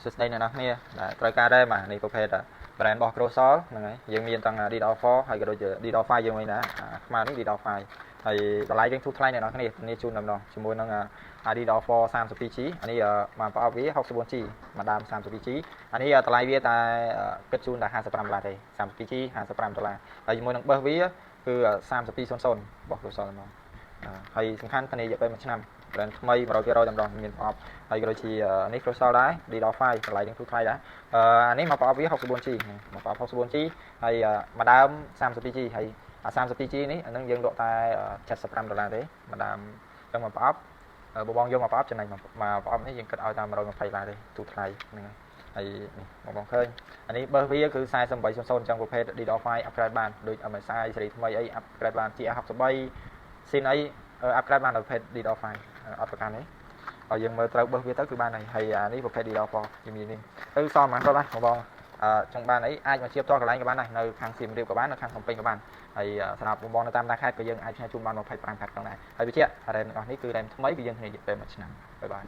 សួស្តីអ្នកនរគ្នាត្រូវការដែរបាទនេះប្រភេទ brand របស់ Crosol ហ្នឹងហើយយើងមានទាំង DDoS 4ហើយក៏ដូចជា DDoS 5យើងវិញណាខ្មៅនេះ DDoS 5ហើយតម្លៃយើងធូរថ្លៃអ្នកនរគ្នានេះជូនតែម្ដងជាមួយនឹង DDoS 4 32G អានេះមកប្រអប់វា 64G មកដើម 32G អានេះតម្លៃវាតែគិតជូនតែ$55ទេ 32G $55ហើយជាមួយនឹងប៊ឺសវាគឺ3200របស់ Crosol ហ្មងហើយសំខាន់ធានារយៈពេល1ឆ្នាំ brand ថ្មី 100% តែម្ដងមានប្រអប់ហើយក៏ដូចជានេះ Crosol ដែរ DDoS 5តម្លៃនឹងធូរថ្លៃដែរអានេះមកប្រអប់វា 64G មកប្រអប់ 64G ហើយមកដើម 32G ហើយ32G នេះអានឹងយើងលក់តែ$75ទេមកដើមចឹងមកប្រអប់បបងយកមកប្រអប់ចំណេញមកប្រអប់នេះយើងគិតឲ្យតែ$120ទេទូថ្លៃហ្នឹងហើយនេះបងឃើញអានេះបើវាគឺ4800អញ្ចឹងប្រភេទ DDoS 5 upgrade បានដូច MSI ស៊េរីថ្មីអី upgrade បាន GR63 ស៊ីនអី upgrade បានប្រភេទ DDoS 5អត់ប្រកាន់ទេហើយយើងមើលត្រូវបើវាទៅគឺបានហើយអានេះប្រភេទ DDoS 4ជំនាញនេះទៅសល់ហ្មងគាត់ដែរបងចង់បានអីអាចមកជាបតកន្លែងក៏បានដែរនៅខាងសៀមរាបក៏បាននៅខាងភ្នំពេញក៏បានហើយសម្រាប់បងនៅតាមខេត្តក៏យើងអាចផ្ញើជូនបាន25ផាត់ផងដែរហើយវាជារ៉េមរបស់នេះគឺរ៉េមថ្មីគឺយើងធានារយៈពេល1ឆ្នាំបាយបាយ